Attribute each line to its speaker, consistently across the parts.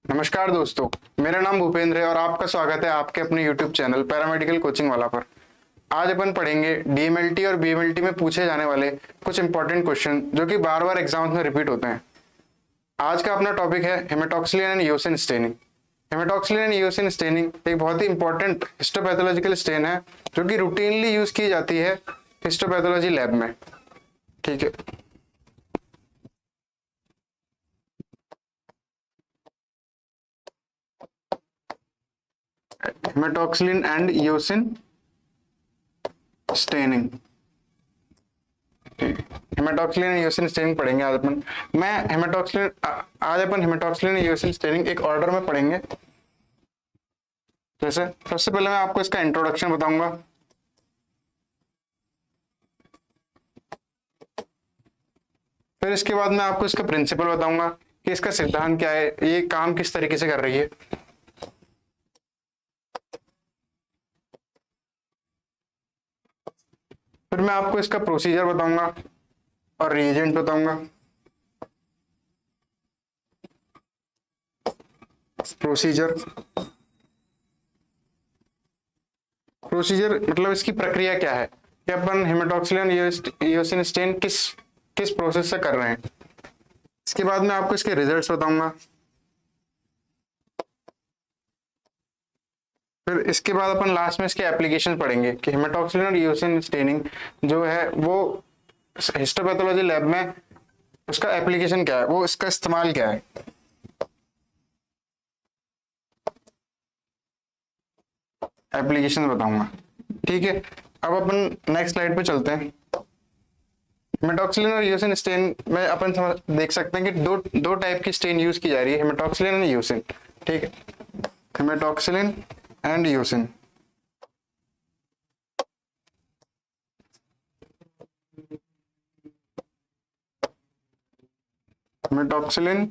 Speaker 1: नमस्कार दोस्तों, मेरा नाम भूपेंद्र है और आपका स्वागत है आपके अपने YouTube चैनल पैरामेडिकल कोचिंग वाला पर। आज अपन पढ़ेंगे डीएमएलटी और बीएमएलटी में पूछे जाने वाले कुछ इंपॉर्टेंट क्वेश्चन जो कि बार बार एग्जाम्स में रिपीट होते हैं। आज का अपना टॉपिक है haematoxylin and eosin staining. Haematoxylin and eosin staining एक बहुत ही इंपॉर्टेंट हिस्टोपैथोलॉजिकल स्टेन है जो कि रूटीनली यूज की जाती है हिस्टोपैथोलॉजी लैब में। ठीक है, haematoxylin and eosin staining. Haematoxylin and eosin staining पढ़ेंगे आज अपन। आज अपन हेमेटॉक्सिलिन एंड ईओसिन स्टेनिंग एक ऑर्डर में पढ़ेंगे। जैसे सबसे पहले मैं आपको इसका इंट्रोडक्शन बताऊंगा, फिर इसके बाद मैं आपको इसका प्रिंसिपल बताऊंगा कि इसका सिद्धांत क्या है, ये काम किस तरीके से कर रही है। फिर मैं आपको इसका प्रोसीजर बताऊंगा और रिएजेंट बताऊंगा। प्रोसीजर प्रोसीजर मतलब इसकी प्रक्रिया क्या है कि अपन हेमेटॉक्सिलिन ईओसिन स्टेन किस किस प्रोसेस से कर रहे हैं। इसके बाद मैं आपको इसके रिजल्ट्स बताऊंगा। फिर इसके बाद अपन लास्ट में इसके एप्लीकेशन पढ़ेंगे कि हेमेटॉक्सिलिन और ईओसिन स्टेनिंग जो है वो हिस्टोपैथोलॉजी लैब में उसका एप्लीकेशन क्या है, वो इसका इस्तेमाल क्या है। एप्लीकेशन बताऊंगा। ठीक है, अब अपन नेक्स्ट स्लाइड पे चलते हैं। हेमेटॉक्सिलिन और ईओसिन स्टेन में अपन देख सकते हैं कि दो टाइप की स्टेन यूज की जा रही है, हेमेटॉक्सिलिन एंड ईओसिन। ठीक है, haematoxylin and eosin. Haematoxylin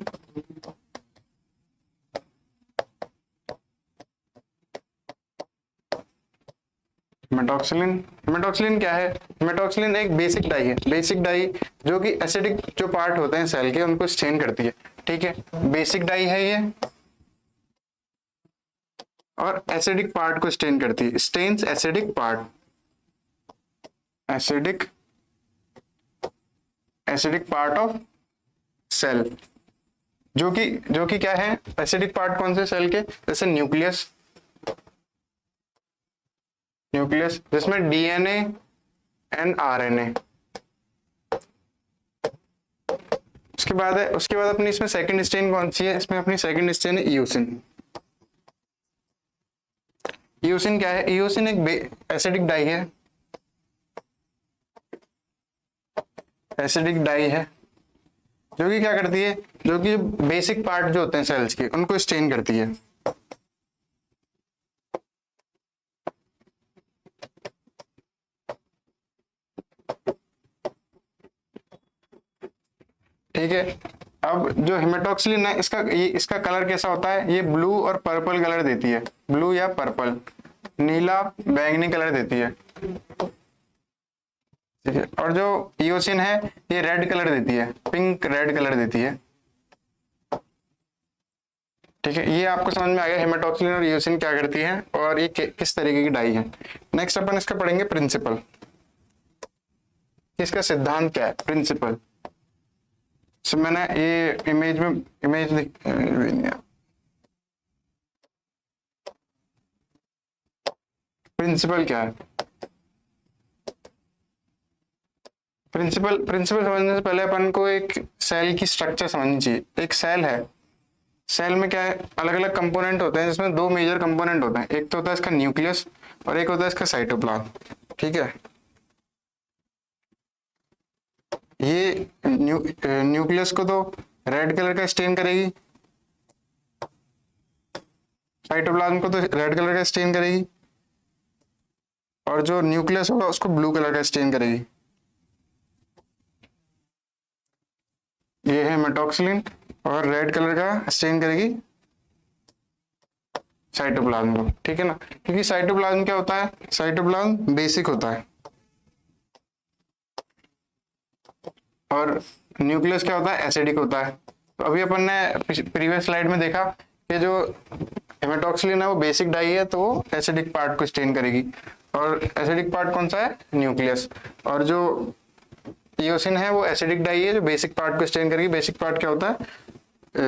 Speaker 1: haematoxylin haematoxylin क्या है? हेमेटॉक्सिलिन एक बेसिक डाई है। बेसिक डाई जो कि एसिडिक जो पार्ट होते हैं सेल के उनको स्टेन करती है। ठीक है, बेसिक डाई है ये और एसिडिक पार्ट को स्टेन करती है। Stains acidic part, acidic acidic part of cell. जो कि क्या है? एसिडिक पार्ट कौन से सेल के? जैसे न्यूक्लियस जिसमें डीएनए एंड आरएनए। उसके बाद अपनी इसमें सेकंड स्टेन कौन सी है? इसमें अपनी सेकंड स्टेन है ईओसिन। ईओसिन क्या है? ईओसिन एक एसिडिक डाई है। एसिडिक डाई है जो कि क्या करती है, जो कि बेसिक पार्ट जो होते हैं सेल्स के उनको स्टेन करती है। ठीक है, अब जो हेमेटॉक्सिलिन है इसका कलर कैसा होता है? ये ब्लू और पर्पल कलर देती है। ब्लू या पर्पल, नीला बैंगनी कलर देती है। ठीक है, और जो ईओसिन है ये रेड कलर देती है, पिंक रेड कलर देती है। ठीक है, ये आपको समझ में आ गया हेमेटॉक्सिलिन और ईओसिन क्या करती है और ये किस तरीके की डाई है। नेक्स्ट अपन इसका पढ़ेंगे प्रिंसिपल। इसका सिद्धांत क्या है? प्रिंसिपल मैंने ये इमेज प्रिंसिपल क्या है? प्रिंसिपल समझने से पहले अपन को एक सेल की स्ट्रक्चर समझनी चाहिए। एक सेल है, सेल में क्या है? अलग अलग कंपोनेंट होते हैं जिसमें दो मेजर कंपोनेंट होते हैं। एक तो होता है इसका न्यूक्लियस और एक होता है इसका साइटोप्लाज्म। ठीक है, ये न्यूक्लियस को तो रेड कलर का स्टेन करेगी, साइटोप्लाज्म को तो रेड कलर का स्टेन करेगी, और जो न्यूक्लियस होगा उसको ब्लू कलर का स्टेन करेगी। ये है मेटॉक्सिलिन और रेड कलर का स्टेन करेगी साइटोप्लाज्म को। ठीक है ना, क्योंकि साइटोप्लाज्म क्या होता है? साइटोप्लाज्म बेसिक होता है और न्यूक्लियस क्या होता है? एसिडिक होता है। तो अभी अपन ने प्रीवियस स्लाइड में देखा कि जो हेमेटॉक्सिलिन है वो बेसिक डाई है, तो वो एसिडिक पार्ट को स्टेन करेगी, और एसिडिक पार्ट कौन सा है, न्यूक्लियस। और जो इयोसिन है वो एसिडिक डाई है जो बेसिक पार्ट को स्टेन करेगी। बेसिक पार्ट क्या होता है,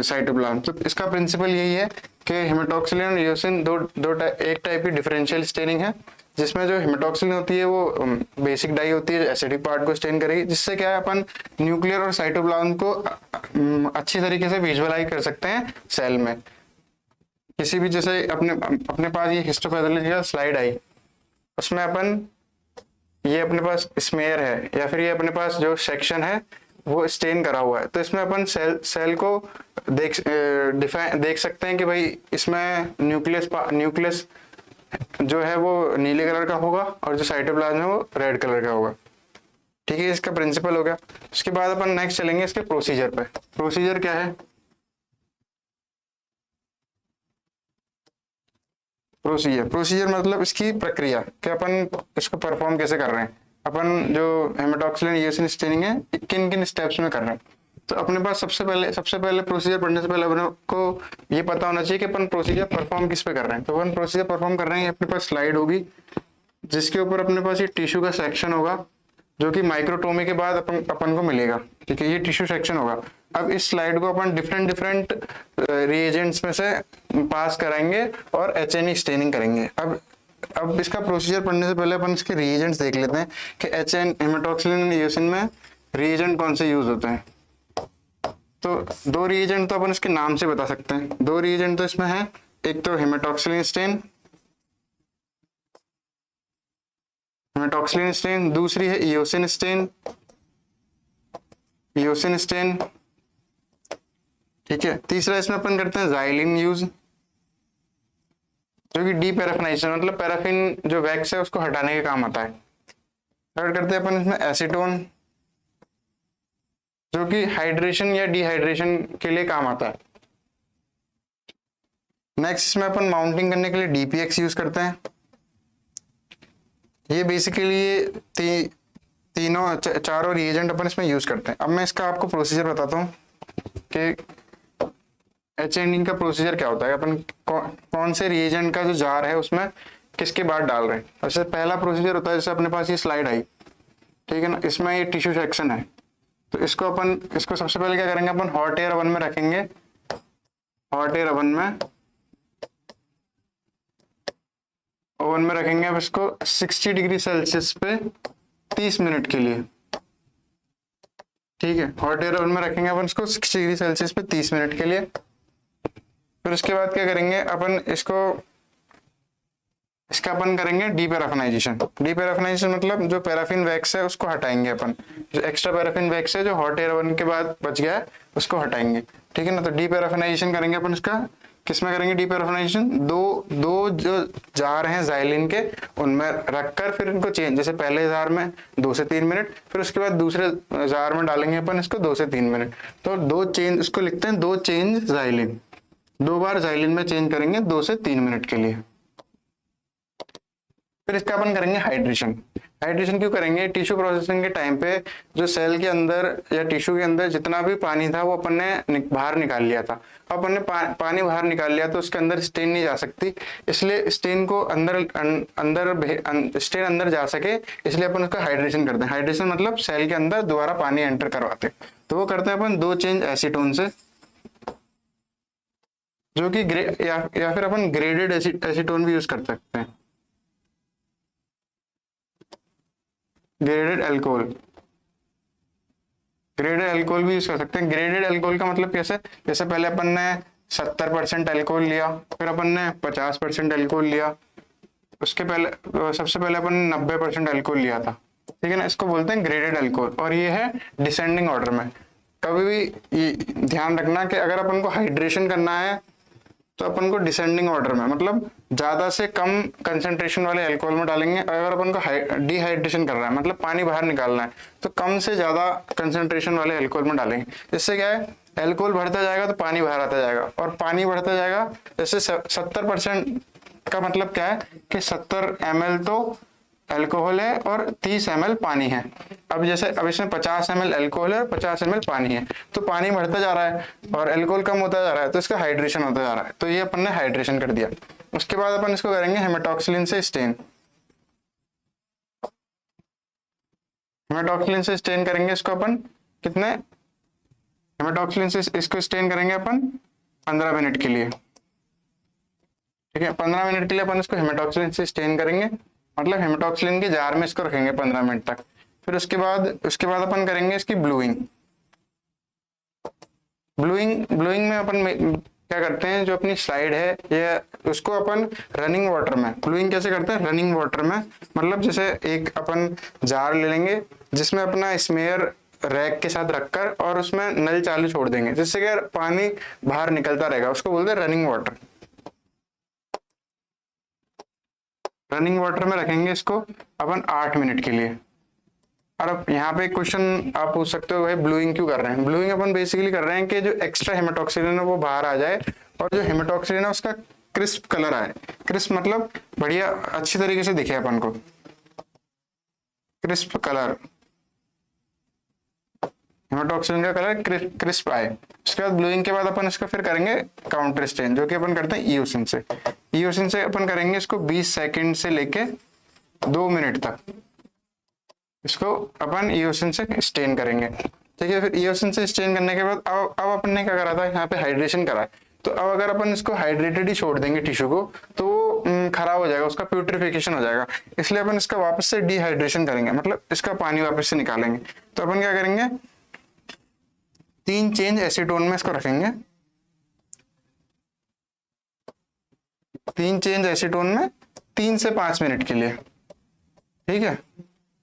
Speaker 1: साइटोप्लाज्म। तो इसका प्रिंसिपल यही है कि हेमेटॉक्सिलिन और इयोसिन एक टाइप की डिफरेंशियल स्टेनिंग है, जिसमें जो हेमेटॉक्सिलिन होती है वो बेसिक डाई होती है जो एसिडिक पार्ट को स्टेन करेगी, जिससे क्या है अपन न्यूक्लियर और साइटोप्लाज्म को अच्छी तरीके से विजुअलाइज कर सकते हैं सेल में। किसी भी, जैसे अपने पास ये हिस्टोपैथोलॉजी का स्लाइड आई, उसमें अपन ये अपने पास स्मेयर है या फिर ये अपने पास जो सेक्शन है वो स्टेन करा हुआ है, तो इसमें अपन सेल को देख सकते हैं कि भाई इसमें न्यूक्लियस जो है वो नीले कलर का होगा और जो साइटोप्लाज्म है वो रेड कलर का होगा। ठीक है, इसका प्रिंसिपल हो गया। उसके बाद अपन नेक्स्ट चलेंगे इसके प्रोसीजर पे। प्रोसीजर क्या है, प्रोसीजर मतलब इसकी प्रक्रिया कि अपन इसको परफॉर्म कैसे कर रहे हैं। अपन जो हेमेटॉक्सिलिन इयोसिन स्टेनिंग है किन किन स्टेप्स में कर रहे हैं। तो अपने पास सबसे पहले प्रोसीजर पढ़ने से पहले अपने को ये पता होना चाहिए कि अपन प्रोसीजर परफॉर्म किस पे कर रहे हैं। तो अपन प्रोसीजर परफॉर्म कर रहे हैं, अपने पास स्लाइड होगी जिसके ऊपर अपने पास ये टिश्यू का सेक्शन होगा जो कि माइक्रोटोमी के बाद अपन को मिलेगा। ठीक है, ये टिश्यू सेक्शन होगा। अब इस स्लाइड को अपन डिफरेंट रिएजेंट्स में से पास कराएंगे और HNE स्टेनिंग करेंगे। अब इसका प्रोसीजर पढ़ने से पहले अपन इसके रिएजेंट्स देख लेते हैं कि हेमेटॉक्सिलिन इयोसिन में रिएजेंट कौन से यूज होते हैं। तो दो रिएजेंट तो अपन इसके नाम से बता सकते हैं। दो रिएजेंट तो इसमें है, एक तो हेमेटॉक्सिलिन स्टेन, दूसरी है इयोसिन स्टेन। ठीक है, तीसरा इसमें अपन करते हैं ज़ाइलिन यूज, जो कि डीपैराफिनाइजेशन मतलब पैराफिन जो वैक्स है उसको हटाने के काम आता है। थर्ड करते हैं अपन इसमें एसीटोन, जो कि हाइड्रेशन या डिहाइड्रेशन के लिए काम आता है। नेक्स्ट इसमें अपन माउंटिंग करने के लिए DPX यूज करते हैं। ये बेसिकली चारों रिएजेंट अपन इसमें यूज करते हैं। अब मैं इसका आपको प्रोसीजर बताता हूँ कि HNE का प्रोसीजर क्या होता है। अपन कौन से रिएजेंट का जो जार है उसमें किसके बाद डाल रहे हैं। वैसे पहला प्रोसीजर होता है, जैसे अपने पास ये स्लाइड आई, ठीक है ना, इसमें ये टिश्यू सेक्शन है, तो इसको सबसे पहले क्या करेंगे, अपन हॉट एयर ओवन में रखेंगे। हॉट एयर ओवन में रखेंगे अब इसको 60 डिग्री सेल्सियस पे 30 मिनट के लिए। ठीक है, हॉट एयर ओवन में रखेंगे अपन इसको 60 डिग्री सेल्सियस पे 30 मिनट के लिए। फिर उसके बाद क्या करेंगे अपन इसका अपन करेंगे डीपैराफिनाइजेशन मतलब जो पैराफिन वैक्स है उसको हटाएंगे अपन, जो एक्स्ट्रा पैराफिन वैक्स है जो हॉट एयर ओवन के बाद बच गया है उसको हटाएंगे। ठीक है ना, तो डीपैराफिनाइजेशन करेंगे अपन इसका। किसमें करेंगे डीपैराफिनाइजेशन, दो जो जार हैं ज़ाइलिन के उनमें रखकर फिर इनको चेंज, जैसे पहले जार में 2 से 3 मिनट, फिर उसके बाद दूसरे जार में डालेंगे अपन इसको 2 से 3 मिनट। तो 2 चेंज, इसको लिखते हैं 2 चेंज ज़ाइलिन, 2 बार ज़ाइलिन में चेंज करेंगे 2 से 3 मिनट के लिए। फिर इसका अपन करेंगे हाइड्रेशन क्यों करेंगे, टिश्यू प्रोसेसिंग के टाइम पे जो सेल के अंदर या टिश्यू के अंदर जितना भी पानी था वो अपन ने बाहर निकाल लिया था। अपन ने पानी बाहर निकाल लिया तो उसके अंदर स्टेन नहीं जा सकती, इसलिए स्टेन को स्टेन अंदर जा सके इसलिए अपन उसका हाइड्रेशन करते हैं। हाइड्रेशन मतलब सेल के अंदर दोबारा पानी एंटर करवाते हैं, तो वो करते हैं अपन 2 चेंज एसीटोन से, जो कि या फिर अपन ग्रेडेड एसीटोन भी यूज कर सकते हैं, ग्रेडेड अल्कोहल भी यूज कर सकते हैं। ग्रेडेड अल्कोहल का मतलब कैसे, जैसे पहले अपन ने 70% अल्कोहल लिया, फिर अपन ने 50% अल्कोहल लिया, उसके पहले सबसे पहले अपन ने 90% अल्कोहल लिया था। ठीक है ना, इसको बोलते हैं ग्रेडेड अल्कोहल। और ये है डिसेंडिंग ऑर्डर में। कभी भी ये ध्यान रखना कि अगर अपन को हाइड्रेशन करना है तो अपन को डिसेंडिंग ऑर्डर में, मतलब ज्यादा से कम कंसंट्रेशन वाले अल्कोहल में डालेंगे। अगर अपन को डिहाइड्रेशन कर रहा है मतलब पानी बाहर निकालना है तो कम से ज्यादा कंसंट्रेशन वाले अल्कोहल में डालेंगे। इससे क्या है, अल्कोहल बढ़ता जाएगा तो पानी बाहर आता जाएगा, और पानी बढ़ता जाएगा। जैसे 70% का मतलब क्या है कि 70 ml तो अल्कोहल है और 30 ml पानी है। अब जैसे अब इसमें 50 ml अल्कोहल है और 50 ml पानी है, तो पानी बढ़ता जा रहा है और अल्कोहल कम होता जा रहा है, तो इसका हाइड्रेशन होता जा रहा है, तो ये अपन ने हाइड्रेशन कर दिया। उसके बाद अपन इसको करेंगे हेमेटॉक्सिलिन से स्टेन। हेमेटॉक्सिलिन से स्टेन करेंगे इसको अपन कितने, हेमेटॉक्सिलिन से इसको स्टेन करेंगे अपन 15 मिनट के लिए। ठीक है, 15 मिनट के लिए अपन इसको हेमेटॉक्सिलिन से स्टेन करेंगे, मतलब हेमेटॉक्सिलिन के जार में इसको रखेंगे 15 मिनट तक। फिर उसके बाद अपन करेंगे इसकी ब्लूइंग। ब्लूइंग में अपन क्या करते हैं, जो अपनी स्लाइड है ये उसको अपन रनिंग वाटर में, ब्लूइंग कैसे करते हैं, रनिंग वाटर में, मतलब जैसे एक अपन जार ले लेंगे जिसमें अपना स्मेयर रैक के साथ रखकर और उसमें नल चालू छोड़ देंगे, जिससे कि पानी बाहर निकलता रहेगा, उसको बोलते हैं रनिंग वाटर। रनिंग वाटर में रखेंगे इसको अपन 8 मिनट के लिए। और अब यहाँ पे क्वेश्चन आप पूछ सकते हो भाई ब्लूइंग क्यों कर रहे हैं। ब्लूइंग अपन बेसिकली कर रहे हैं कि जो एक्स्ट्रा हेमेटॉक्सिलिन है वो बाहर आ जाए और जो हेमेटॉक्सिलिन है उसका क्रिस्प कलर आए। क्रिस्प मतलब बढ़िया अच्छी तरीके से दिखे अपन को, क्रिस्प कलर, हेमेटॉक्सिलिन का कलर क्रिस्प आए। उसके बाद ब्लूइंग के बाद अपन इसको फिर करेंगे काउंटर स्टेन, जो कि अपन करते हैं ईओसिन से। ईओसिन से अपन करेंगे इसको 20 सेकंड से लेके 2 मिनट तक, इसको अपन ईओसिन से स्टेन करेंगे। ठीक है, फिर ईओसिन से स्टेन करने के बाद अब अपन ने क्या करा था, यहाँ पे हाइड्रेशन करा है, तो अब अगर अपन इसको हाइड्रेटेड ही छोड़ देंगे टिश्यू को तो वो खराब हो जाएगा, उसका प्यूट्रिफिकेशन हो जाएगा। इसलिए अपन इसका वापस से डिहाइड्रेशन करेंगे, मतलब इसका पानी वापस से निकालेंगे। तो अपन क्या करेंगे, 3 चेंज एसीटोन में इसको रखेंगे, 3 चेंज एसीटोन में 3 से 5 मिनट के लिए। ठीक है,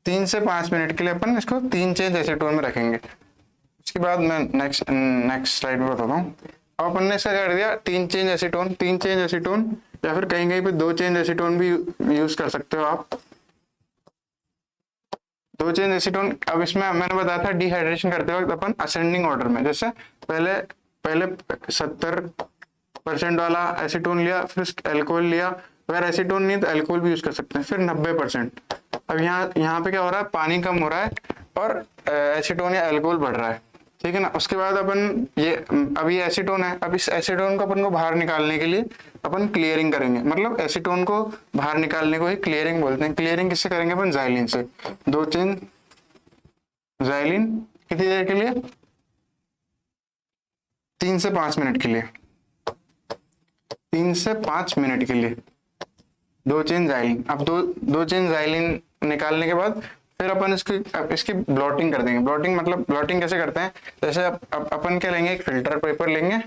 Speaker 1: 3 से 5 मिनट के लिए अपन इसको 3 चेंज एसीटोन में रखेंगे। उसके बाद मैं नेक्स्ट स्लाइड में बताता हूँ। अब अपन ने इसका कर दिया 3 चेंज एसीटोन, 3 चेंज एसीटोन, या फिर कहीं कहीं पे 2 चेंज एसीटोन भी यूज कर सकते हो आप, 2 चेंज एसीटोन। अब इसमें मैंने बताया था डिहाइड्रेशन करते वक्त अपन असेंडिंग ऑर्डर में, जैसे पहले 70% वाला एसीटोन लिया, फिर अल्कोहल लिया, अगर एसीटोन नहीं तो अल्कोहल भी यूज कर सकते हैं, फिर 90%। अब यहाँ पे क्या हो रहा है, पानी कम हो रहा है और एसीटोन या अल्कोहल बढ़ रहा है। ठीक है ना। उसके बाद अपन ये एसीटोन है, अब इस एसीटोन को अपन को बाहर निकालने के लिए अपन क्लियरिंग करेंगे, मतलब एसीटोन को बाहर निकालने को ही क्लियरिंग बोलते हैं। क्लियरिंग किससे करेंगे अपन, जाइलिन से। 2 चेंज जाइलिन कितनी देर के लिए, 3 से 5 मिनट के लिए, 3 से 5 मिनट के लिए 2 चेन जाइलिन। अब दो चेन जाइलिन निकालने के बाद फिर अपन इसकी ब्लॉटिंग कर देंगे। ब्लॉटिंग कैसे करते हैं, जैसे अपन क्या लेंगे, एक फिल्टर पेपर लेंगे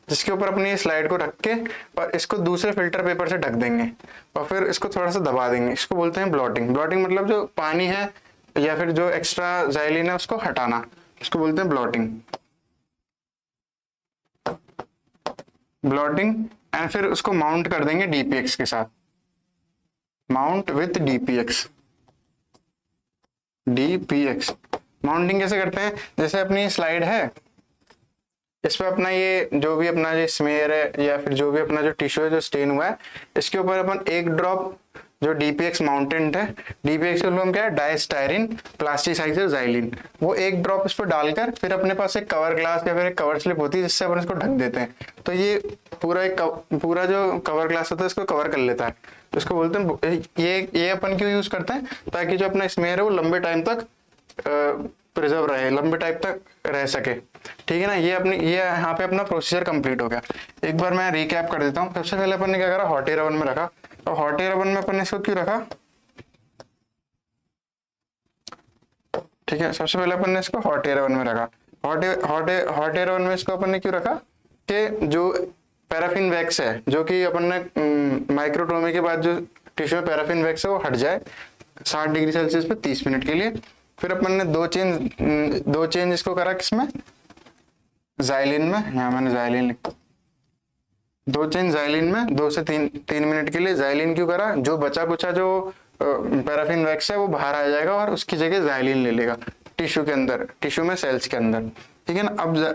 Speaker 1: जिसके ऊपर अपनी स्लाइड को रख के और इसको दूसरे फिल्टर पेपर से ढक देंगे और फिर इसको थोड़ा सा दबा देंगे, इसको बोलते हैं ब्लॉटिंग। ब्लॉटिंग मतलब जो पानी है या फिर जो एक्स्ट्रा जाइलिन है उसको हटाना, इसको बोलते हैं ब्लॉटिंग। एंड फिर उसको माउंट कर देंगे डीपीएक्स के साथ, माउंट विथ डीपीएक्स। माउंटिंग कैसे करते हैं, जैसे अपनी स्लाइड है, इस पे अपना ये जो भी अपना जो स्मेयर है या फिर जो भी अपना जो टिश्यू है जो स्टेन हुआ है, इसके ऊपर अपन 1 ड्रॉप जो डीपीएक्स माउंटेंट है, डीपीएक्स का मतलब क्या है, डायस्टायरिन प्लास्टिसाइजर जाइलिन, वो 1 ड्रॉप इस पर डालकर फिर अपने पास एक कवर ग्लास या फिर एक कवर स्लिप होती है जिससे अपन इसको ढक देते हैं। तो ये पूरा जो कवर ग्लास होता है इसको कवर कर लेता है, इसको बोलते हैं। ये अपन क्यों यूज करते हैं, ताकि जो अपना स्मेयर है वो लंबे टाइम तक प्रिजर्व रहे, लंबे टाइम तक रह सके। ठीक है ना। ये यहाँ पे अपना प्रोसीजर कंप्लीट हो गया। एक बार मैं रिकैप कर देता हूँ। सबसे पहले अपन ने क्या करा, हॉट एयर ओवन में रखा, और हॉट एयर ओवन में अपन ने इसको क्यों रखा, ठीक है, सबसे पहले अपन ने इसको हॉट एयर ओवन में रखा। हॉट एयर ओवन में इसको अपन ने क्यों रखा कि जो पैराफिन वैक्स है, जो कि अपन ने माइक्रोटोमी के बाद जो टिश्यू में पैराफिन वैक्स है वो हट जाए 60 डिग्री सेल्सियस पे 30 मिनट के लिए। फिर अपन ने 2 चेंज इसको करा, किसमें, जाइलिन में। यहाँ मैंने जाइलिन लिखा, 2 चेंज जाइलिन में 2 से 3 मिनट के लिए। जाइलिन क्यों करा, जो बचा कुचा जो पैराफिन वैक्स है वो बाहर आ जाएगा और उसकी जगह जाइलिन ले लेगा टिश्यू के अंदर, टिश्यू में सेल्स के अंदर। ठीक है ना।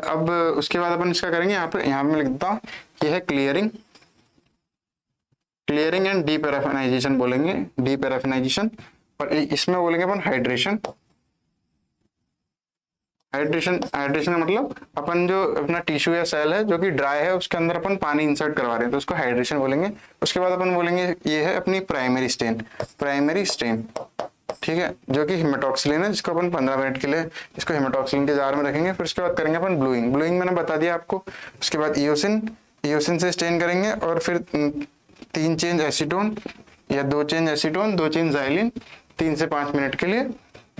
Speaker 1: अब उसके बाद अपन इसका करेंगे, यहाँ पे मैं लिख देता हूँ, ये है क्लियरिंग एंड डीपैराफिनाइजेशन बोलेंगे, डीपैराफिनाइजेशन। और इसमें बोलेंगे अपन हाइड्रेशन। हाइड्रेशन हाइड्रेशन का मतलब अपन जो अपना टिश्यू या सेल है जो कि ड्राई है उसके अंदर अपन पानी इंसर्ट करवा रहे हैं तो उसको हाइड्रेशन बोलेंगे। उसके बाद अपन बोलेंगे ये है अपनी प्राइमरी स्टेन। प्राइमरी स्टेन, ठीक है, जो कि हेमेटॉक्सिलिन है, जिसको अपन 15 मिनट के लिए इसको हेमेटॉक्सिलिन के जार में रखेंगे। फिर उसके बाद करेंगे अपन ब्लूइंग। ब्लूइंग मैंने बता दिया आपको। उसके बाद ईओसिन, ईओसिन से स्टेन करेंगे और फिर 3 चेंज एसीटोन या 2 चेंज एसीटोन 2 चेंज ज़ाइलिन 3 से 5 मिनट के लिए।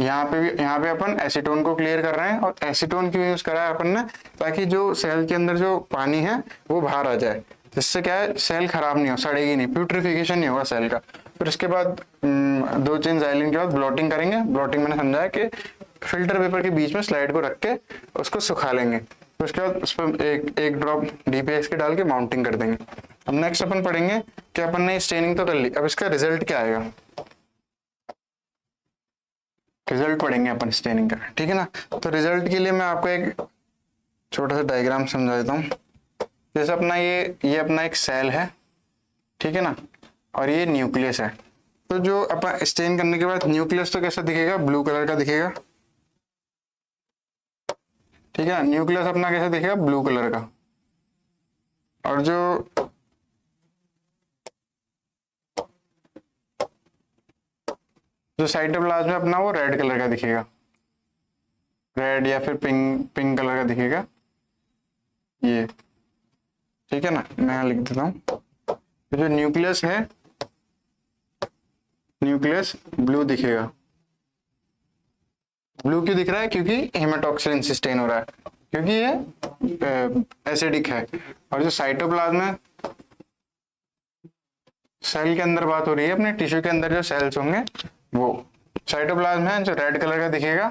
Speaker 1: यहाँ पे अपन एसीटोन को क्लियर कर रहे हैं। और एसीटोन क्यों यूज करा है अपन ने, ताकि जो सेल के अंदर जो पानी है वो बाहर आ जाए, जिससे क्या है सेल खराब नहीं हो, सड़ेगी नहीं, प्यूट्रिफिकेशन नहीं होगा सेल का। फिर उसके बाद 2 चेंज ज़ाइलिन के बाद ब्लॉटिंग करेंगे। ब्लॉटिंग मैंने समझा है कि फिल्टर पेपर के बीच में स्लाइड को रख के उसको सुखा लेंगे। फिर उसके बाद उस पर एक ड्रॉप डीपीएक्स के डाल के माउंटिंग कर देंगे। अब नेक्स्ट अपन पढ़ेंगे कि अपन ने स्टेनिंग तो कर ली, अब इसका रिजल्ट क्या आएगा, रिजल्ट पढ़ेंगे अपन स्टेनिंग का, ठीक है ना। तो रिजल्ट के लिए मैं आपको एक छोटा सा डायग्राम समझा देता हूँ। जैसे अपना ये अपना एक सेल है, ठीक है ना, और ये न्यूक्लियस है। तो जो अपन स्टेन करने के बाद न्यूक्लियस तो कैसा दिखेगा, ब्लू कलर का दिखेगा, ठीक है। न्यूक्लियस अपना कैसा दिखेगा, ब्लू कलर का। और जो साइटोप्लाज्म है अपना वो रेड कलर का दिखेगा, रेड या फिर पिंक कलर का दिखेगा ये, ठीक है ना। मैं यहाँ लिख देता हूँ। तो जो न्यूक्लियस है, न्यूक्लियस ब्लू दिखेगा। ब्लू क्यों दिख रहा है, क्योंकि हेमेटॉक्सिलिन से स्टेन हो रहा है, क्योंकि ये एसिडिक है। और जो साइटोप्लाज्म है, सेल के अंदर बात हो रही है, अपने टिश्यू के अंदर जो सेल्स होंगे वो साइटोप्लाज्म है जो रेड कलर का दिखेगा,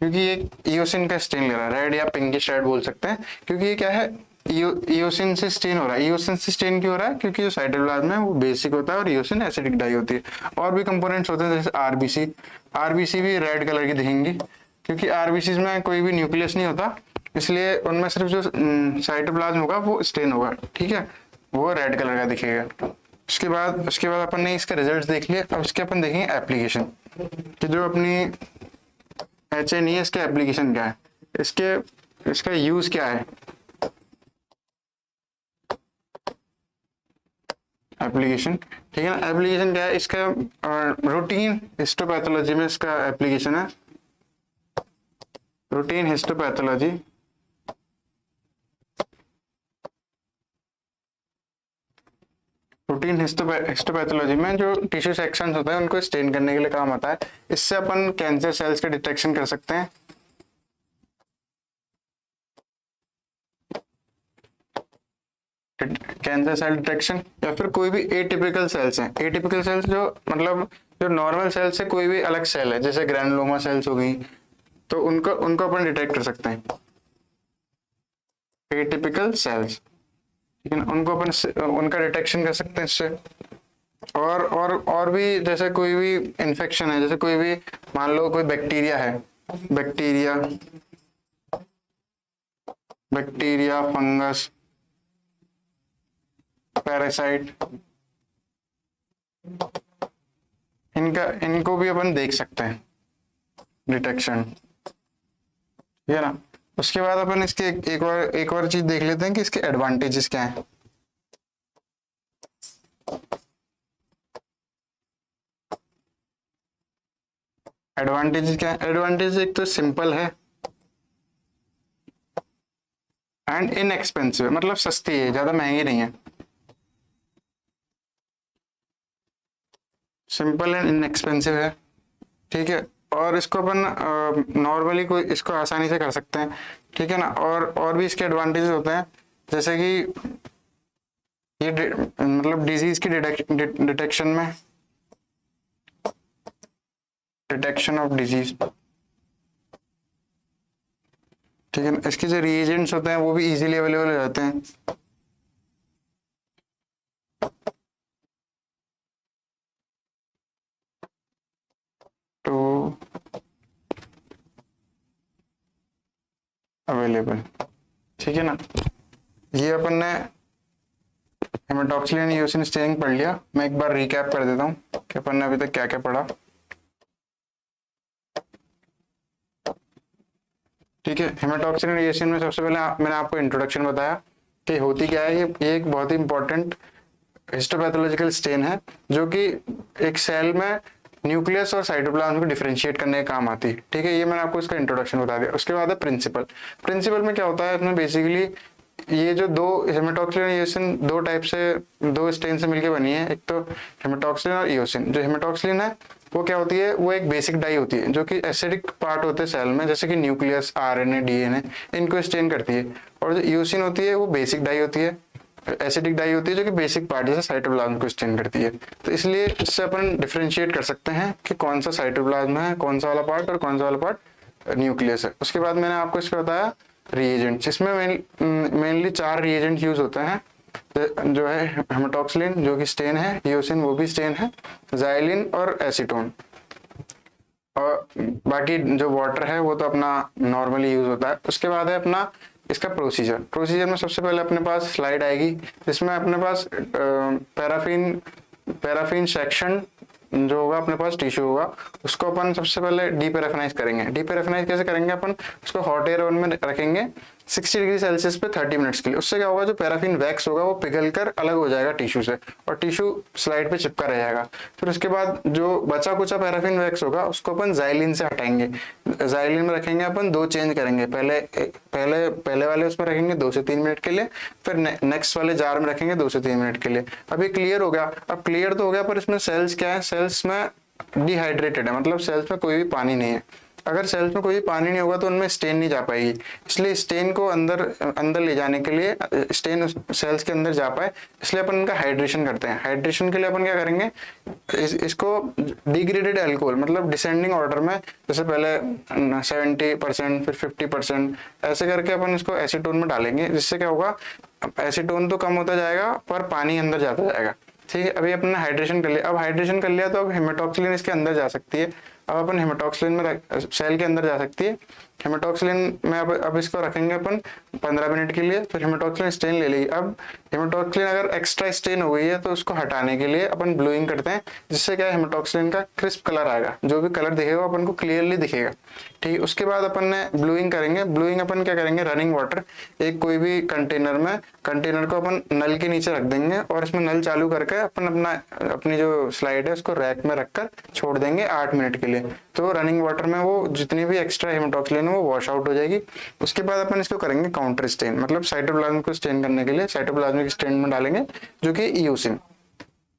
Speaker 1: क्योंकि ये ईओसिन का स्टेन ले रहा है, रेड या पिंकिश रेड बोल सकते हैं, क्योंकि ये क्या है ईओसिन से स्टेन हो रहा है। ईओसिन से स्टेन क्यों हो रहा है, क्योंकि जो साइटोप्लाज्म है वो बेसिक होता है और ईओसिन एसिडिक डाई होती है। और भी कंपोनेंट्स होते हैं जैसे आरबीसी, आरबीसी भी रेड कलर की दिखेंगी, क्योंकि आरबीसी में कोई भी न्यूक्लियस नहीं होता, इसलिए उनमें सिर्फ जो साइटोप्लाज्म होगा वो स्टेन होगा, ठीक है, वो रेड कलर का दिखेगा। उसके बाद अपन ने इसके रिजल्ट्स देख लिए। अब इसके अपन देखेंगे एप्लीकेशन, कि जो अपनी HNE है इसके एप्लीकेशन क्या है, इसका यूज क्या है। एप्लीकेशन, ठीक है ना। एप्लीकेशन क्या है इसका, रूटीन हिस्टोपैथोलॉजी में इसका एप्लीकेशन है। रूटीन हिस्टोपैथोलॉजी, रूटीन हिस्टोपैथोलॉजी में जो टिश्यू सेक्शंस होते हैं उनको स्टेन करने के लिए काम आता है। इससे अपन कैंसर सेल्स का डिटेक्शन कर सकते हैं। कैंसर सेल डिटेक्शन, या फिर कोई भी एटिपिकल सेल्स हैं। एटिपिकल सेल्स जो मतलब जो नॉर्मल सेल से कोई भी अलग सेल है, जैसे ग्रैनुलोमा सेल्स हो गई, तो उनको अपन डिटेक्ट कर सकते हैं, एटिपिकल सेल्स, ठीक है ना। उनको अपन उनका डिटेक्शन कर सकते हैं इससे। और भी जैसे कोई भी इन्फेक्शन है, जैसे कोई भी मान लो कोई बैक्टीरिया है, बैक्टीरिया फंगस पैरासाइट, इनको भी अपन देख सकते हैं डिटेक्शन, ठीक है ना। उसके बाद अपन इसके एक और चीज देख लेते हैं कि इसके एडवांटेजेस क्या हैं। एडवांटेजेस क्या है, एडवांटेज एक तो सिंपल है एंड इनएक्सपेंसिव, मतलब सस्ती है, ज्यादा महंगी नहीं है। सिंपल एंड इनएक्सपेंसिव है, ठीक है। और इसको अपन नॉर्मली कोई इसको आसानी से कर सकते हैं, ठीक है ना। और भी इसके एडवांटेजेस होते हैं, जैसे कि ये मतलब डिजीज की डिटेक्शन में, डिटेक्शन ऑफ डिजीज, ठीक है ना। इसके जो रिएजेंट्स होते हैं वो भी इजीली अवेलेबल हो जाते हैं। तो अवेलेबल, ठीक है ना। ये अपन ने हेमेटॉक्सिलिन ईओसिन स्टेनिंग पढ़ लिया। मैं एक बार रिकैप कर देता हूँ कि अपन ने अभी तक क्या क्या पढ़ा। ठीक है, हेमाटॉक्सिन और ईओसिन में सबसे पहले मैंने आपको इंट्रोडक्शन बताया कि होती क्या है। ये एक बहुत ही इंपॉर्टेंट हिस्टोपैथोलॉजिकल स्टेन है जो कि एक सेल में न्यूक्लियस और साइटोप्लाज्म को डिफरेंशिएट करने का काम आती है। ठीक है, ये मैंने आपको इसका इंट्रोडक्शन बता दिया। उसके बाद है प्रिंसिपल। प्रिंसिपल में क्या होता है, इसमें बेसिकली ये जो दो हेमाटॉक्सिन और ईओसिन दो टाइप से, दो स्टेन से मिलकर बनी है। एक तो हेमाटॉक्सिन और ईओसिन। जो हेमाटॉक्सिन है वो क्या होती है, वो एक बेसिक डाई होती है जो कि एसिडिक पार्ट होते हैं सेल में, जैसे कि न्यूक्लियस, आरएनए, डीएनए, इनको स्टेन करती है। और जो ईओसिन होती है वो बेसिक डाई होती है, एसिडिक डाई होती है, जो कि बेसिक पार्ट जैसे साइटोप्लाज्म को स्टेन करती है। तो इसलिए इससे अपन डिफरेंशिएट कर सकते हैं कि कौन सा साइटोप्लाज्म है, कौन सा वाला पार्ट, और कौन सा वाला पार्ट न्यूक्लियस है। उसके बाद मैंने आपको इसमें बताया रिएजेंट्स। इसमें मेनली 4 रिएजेंट यूज होते हैं, जो है हेमाटॉक्सिलिन जो कि स्टेन है, ईओसिन वो भी स्टेन है, ज़ाइलिन और एसीटोन। और बाकी जो वाटर है वो तो अपना नॉर्मली यूज होता है। उसके बाद है अपना इसका प्रोसीजर में सबसे पहले अपने पास स्लाइड आएगी जिसमें अपने पास पैराफिन सेक्शन जो होगा, अपने पास टिश्यू होगा, उसको अपन सबसे पहले डीपैराफिनाइज करेंगे। डीपैराफिनाइज कैसे करेंगे, अपन उसको हॉट एयर ओवन में रखेंगे 60 डिग्री सेल्सियस पे 30 मिनट्स के लिए। उससे क्या होगा, जो पैराफिन वैक्स होगा वो पिघल कर अलग हो जाएगा टिश्यू से, और टिश्यू स्लाइड पे चिपका रह जाएगा। फिर उसके बाद जो बचा कुचा पैराफिन वैक्स होगा उसको अपन ज़ाइलिन से हटाएंगे। ज़ाइलिन में रखेंगे अपन, 2 चेंज करेंगे। पहले वाले उसमें रखेंगे 2 से 3 मिनट के लिए, फिर नेक्स्ट वाले जार में रखेंगे 2 से 3 मिनट के लिए। अभी क्लियर हो गया। अब क्लियर तो हो गया, पर इसमें सेल्स क्या है, सेल्स में डिहाइड्रेटेड है, मतलब सेल्स में कोई भी पानी नहीं है। अगर सेल्स में कोई भी पानी नहीं होगा तो उनमें स्टेन नहीं जा पाएगी। इसलिए स्टेन को अंदर ले जाने के लिए, स्टेन सेल्स के अंदर जा पाए, इसलिए अपन इनका हाइड्रेशन करते हैं। हाइड्रेशन के लिए अपन क्या करेंगे, इसको डिग्रेडेड अल्कोहल, मतलब डिसेंडिंग ऑर्डर में, जैसे पहले 70%, फिर 50%, ऐसे करके अपन इसको एसीटोन में डालेंगे। जिससे क्या होगा, एसीटोन तो कम होता जाएगा पर पानी अंदर जाता जाएगा। ठीक है, अभी अपने हाइड्रेशन कर लिया। अब हाइड्रेशन कर लिया तो अब हेमाटॉक्सिलिन इसके अंदर जा सकती है। अब अपन हेमाटॉक्सिलिन में सेल के अंदर जा सकती है। हेमाटॉक्सिलिन में अब इसको रखेंगे अपन 15 मिनट के लिए, फिर हेमाटॉक्सिलिन स्टेन ले लेगी। अब हेमाटॉक्सिलिन अगर एक्स्ट्रा स्टेन हो गई है तो उसको हटाने के लिए अपन ब्लूइंग करते हैं, जिससे क्या है, हेमाटॉक्सिलिन का क्रिस्प कलर आएगा। जो भी कलर दिखेगा अपन को क्लियरली दिखेगा। ठीक है, उसके बाद अपन ने ब्लूइंग करेंगे। ब्लूइंग अपन क्या करेंगे, रनिंग वाटर एक कोई भी कंटेनर में, कंटेनर को अपन नल के नीचे रख देंगे और इसमें नल चालू करके अपन अपनी जो स्लाइड है उसको रैक में रखकर छोड़ देंगे 8 मिनट के लिए। तो रनिंग वाटर में वो जितनी भी एक्स्ट्रा हेमाटॉक्सिलिन है वो वॉश आउट हो जाएगी। उसके बाद अपन इसको करेंगे काउंटर स्टेन, मतलब साइटोप्लाज्म को स्टेन करने के लिए साइटोप्लाज्मिक स्टेन में डालेंगे, जो कि ईओसिन।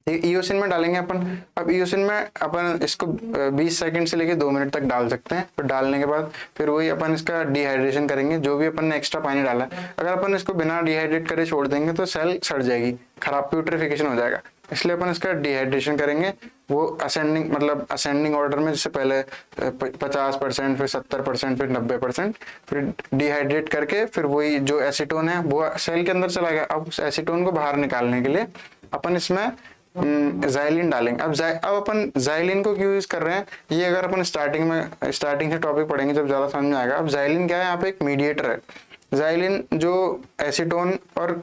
Speaker 1: ईओसिन में डालेंगे अपन। अब ईओसिन में अपन इसको 20 सेकंड से लेके 2 मिनट तक डाल सकते हैं। फिर डालने के बाद फिर वही अपन इसका डिहाइड्रेशन करेंगे, जो भी अपन ने एक्स्ट्रा पानी डाला है। अगर अपन इसको बिना डिहाइड्रेट करे छोड़ देंगे तो सेल सड़ जाएगी, खराब प्यूट्रिफिकेशन हो जाएगा। इसलिए अपन इसका डिहाइड्रेशन करेंगे, वो असेंडिंग, मतलब असेंडिंग ऑर्डर में, जैसे पहले 50%, फिर 70%, फिर 90%, फिर डिहाइड्रेट करके फिर वही जो एसीटोन है वो सेल के अंदर चला गया। अब उस एसीटोन को बाहर निकालने के लिए अपन इसमें ज़ाइलिन डालेंगे। अब अपन ज़ाइलिन को क्यों यूज कर रहे हैं, ये अगर अपन स्टार्टिंग से टॉपिक पढ़ेंगे जब ज्यादा समझ में आएगा। अब ज़ाइलिन क्या है, यहाँ पे एक मीडिएटर है। ज़ाइलिन जो एसीटोन और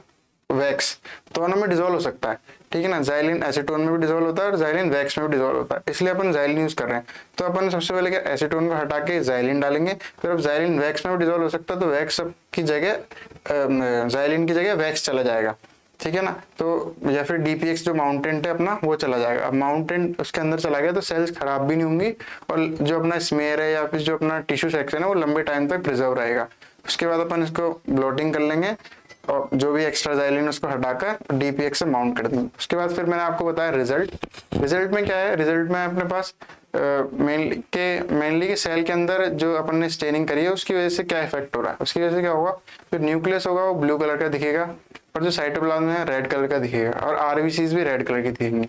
Speaker 1: वैक्स दोनों में डिसॉल्व हो सकता है। ठीक है ना, ज़ाइलिन एसीटोन में भी डिसॉल्व होता है और ज़ाइलिन वैक्स में भी डिसॉल्व होता है, इसलिए अपन ज़ाइलिन यूज कर रहे हैं। तो अपन सबसे पहले क्या, एसीटोन को हटा के ज़ाइलिन डालेंगे। फिर अब ज़ाइलिन वैक्स में भी डिसॉल्व हो सकता है तो वैक्स की जगह, ज़ाइलिन की जगह वैक्स चला जाएगा। ठीक है ना, तो या फिर डीपीएक्स जो माउंटेंट है अपना वो चला जाएगा। अब माउंटेंट उसके अंदर चला गया तो सेल्स खराब भी नहीं होंगी, और जो अपना स्मेयर है या फिर जो अपना टिश्यू सेक्शन है वो लंबे टाइम तक प्रिजर्व रहेगा। उसके बाद अपन इसको ब्लोटिंग कर लेंगे और जो भी एक्स्ट्रा ज़ाइलिन उसको हटाकर डीपीएक्स से माउंट कर देंगे। उसके बाद फिर मैंने आपको बताया रिजल्ट में क्या है। रिजल्ट में अपने पास मेनली के सेल के अंदर जो अपन ने स्टेनिंग करी है उसकी वजह से क्या इफेक्ट हो रहा है। उसकी वजह से क्या होगा, जो न्यूक्लियस होगा वो ब्लू कलर का दिखेगा, और जो साइटोप्लाज्म है रेड कलर का दिखेगा, और आरबीसीज भी रेड कलर की दिखेंगी।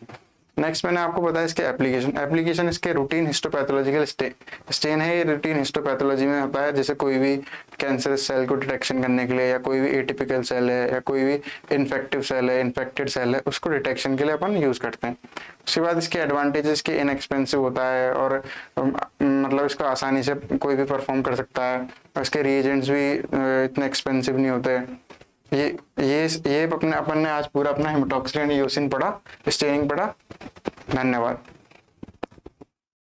Speaker 1: नेक्स्ट मैंने आपको बताया इसके एप्लीकेशन इसके रूटीन हिस्टोपैथोलॉजिकल स्टेन है। ये रूटीन हिस्टोपैथोलॉजी में होता है, जैसे कोई भी कैंसर सेल को डिटेक्शन करने के लिए, या कोई भी एटिपिकल सेल है, या कोई भी इन्फेक्टिव सेल है, इन्फेक्टेड सेल है, उसको डिटेक्शन के लिए अपन यूज करते हैं। उसके बाद इसके एडवांटेजेस के इनएक्सपेंसिव होता है, और मतलब इसको आसानी से कोई भी परफॉर्म कर सकता है, और इसके रिएजेंट्स भी इतने एक्सपेंसिव नहीं होते। ये अपन ने आज पूरा अपना हेमाटॉक्सिलिन ईओसिन पढ़ा, स्टेनिंग पढ़ा। धन्यवाद।